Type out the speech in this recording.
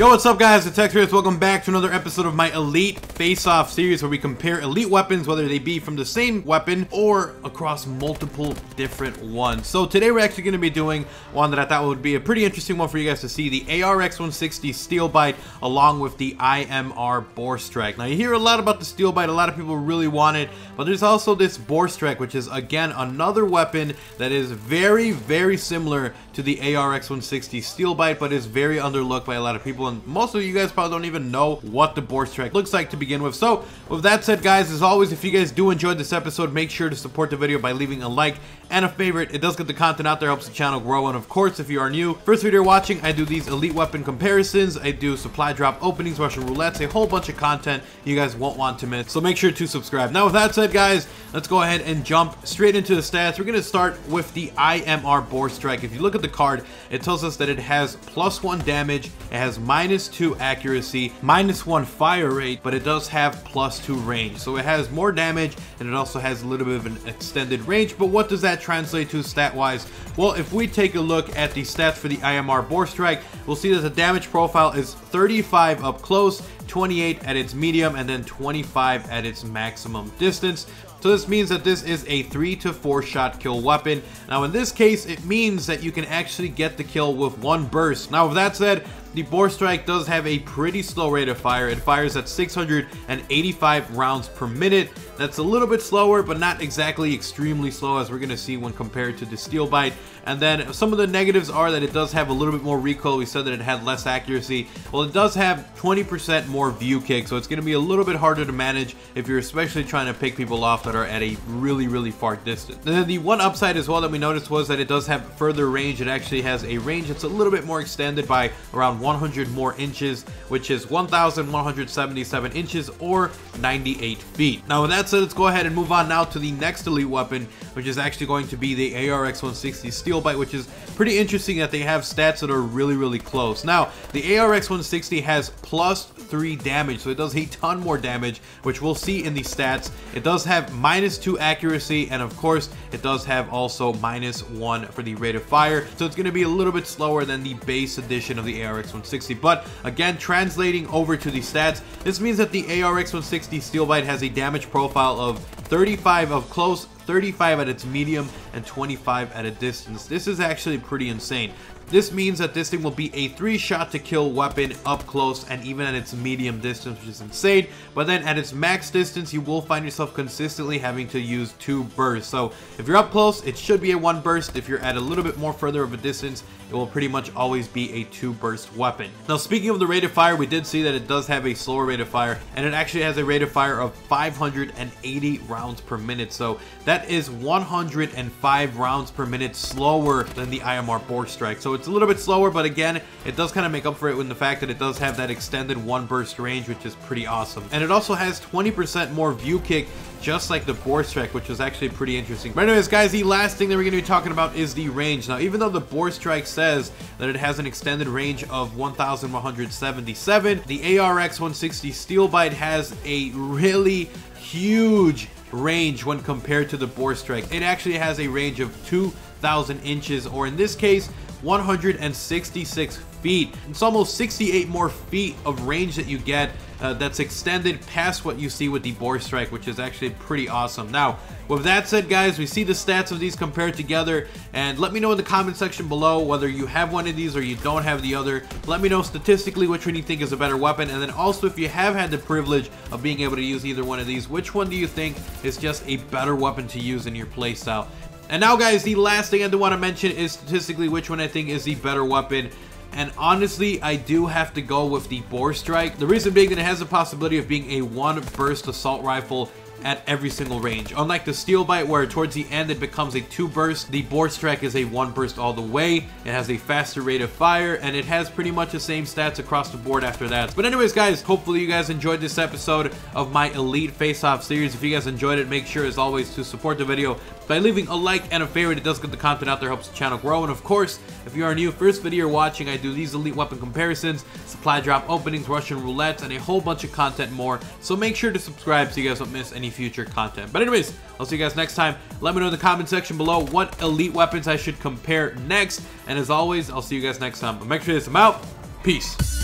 Yo, what's up guys, it's XRAYZ. Welcome back to another episode of my Elite Face-Off series where we compare elite weapons, whether they be from the same weapon or across multiple different ones. So today we're actually going to be doing one that I thought would be a pretty interesting one for you guys to see, the ARX-160 Steel Bite along with the IMR Boar Strike. Now you hear a lot about the Steel Bite, a lot of people really want it, but there's also this Boar Strike, which is again another weapon that is very similar to the ARX-160 Steel Bite, but is very underlooked by a lot of people, and most of you guys probably don't even know what the Boar Strike looks like to begin with. So with that said guys, as always, if you guys do enjoy this episode, make sure to support the video by leaving a like and a favorite. It does get the content out there, helps the channel grow, and of course if you are new, first video you're watching, I do these elite weapon comparisons, I do supply drop openings, Russian roulettes, a whole bunch of content you guys won't want to miss, so make sure to subscribe. Now with that said guys, let's go ahead and jump straight into the stats. We're going to start with the IMR Boar Strike. If you look at the card, it tells us that it has +1 damage, it has -2 accuracy, -1 fire rate, but it does have +2 range. So it has more damage and it also has a little bit of an extended range. But what does that translate to stat wise? Well, if we take a look at the stats for the IMR Boar Strike, we'll see that the damage profile is 35 up close, 28 at its medium, and then 25 at its maximum distance. So this means that this is a 3 to 4 shot kill weapon. Now in this case, it means that you can actually get the kill with one burst. Now with that said, the Boar Strike does have a pretty slow rate of fire. It fires at 685 rounds per minute. That's a little bit slower, but not exactly extremely slow, as we're going to see when compared to the Steel Bite. And then some of the negatives are that it does have a little bit more recoil. We said that it had less accuracy. Well, it does have 20% more view kick, so it's going to be a little bit harder to manage if you're especially trying to pick people off that are at a really far distance. And then the one upside as well that we noticed was that it does have further range. It actually has a range that's a little bit more extended by around 100 more inches, which is 1,177 inches or 98 feet. Now with that said, let's go ahead and move on now to the next elite weapon, which is actually going to be the ARX-160 Steel Bite, which is pretty interesting that they have stats that are really close. Now the ARX-160 has +3 damage, so it does a ton more damage, which we'll see in the stats. It does have -2 accuracy, and of course it does have also -1 for the rate of fire, so it's going to be a little bit slower than the base edition of the ARX-160. But again, translating over to the stats, this means that the ARX-160 Steel Bite has a damage profile of 35 up close, 35 at its medium, and 25 at a distance. This is actually pretty insane. This means that this thing will be a 3-shot to kill weapon up close and even at its medium distance, which is insane. But then at its max distance, you will find yourself consistently having to use 2 bursts. So if you're up close, it should be a 1 burst. If you're at a little bit more further of a distance, it will pretty much always be a 2 burst weapon. Now speaking of the rate of fire, we did see that it does have a slower rate of fire, and it actually has a rate of fire of 580 rounds per minute. So that is 105 rounds per minute slower than the IMR Boar Strike. So it's a little bit slower, but again, it does kind of make up for it with the fact that it does have that extended 1 burst range, which is pretty awesome. And it also has 20% more view kick, just like the Boar Strike, which was actually pretty interesting. But anyways guys, the last thing that we're going to be talking about is the range. Now even though the Boar Strike says that it has an extended range of 1,177, the ARX-160 Steel Bite has a really huge range when compared to the Boar Strike. It actually has a range of 2,000 inches, or in this case 166 feet. It's almost 68 more feet of range that you get that's extended past what you see with the Boar Strike, which is actually pretty awesome. Now with that said guys, we see the stats of these compared together, and let me know in the comment section below whether you have one of these or you don't have the other. Let me know statistically which one you think is a better weapon, and then also if you have had the privilege of being able to use either one of these, which one do you think is just a better weapon to use in your playstyle? And now guys, the last thing I do want to mention is statistically which one I think is the better weapon. And honestly, I do have to go with the Boar Strike. The reason being that it has the possibility of being a 1 burst assault rifle at every single range. Unlike the Steel Bite, where towards the end it becomes a 2 burst, the Boar Strike is a 1 burst all the way. It has a faster rate of fire, and it has pretty much the same stats across the board after that. But anyways guys, hopefully you guys enjoyed this episode of my Elite Face-Off series. If you guys enjoyed it, make sure as always to support the video by leaving a like and a favorite. It does get the content out there, helps the channel grow. And of course, if you are new, first video you're watching, I do these elite weapon comparisons, supply drop openings, Russian roulettes, and a whole bunch of content more. So make sure to subscribe so you guys don't miss any future content. But anyways, I'll see you guys next time. Let me know in the comment section below what elite weapons I should compare next. And as always, I'll see you guys next time. But make sure this, I'm out. Peace.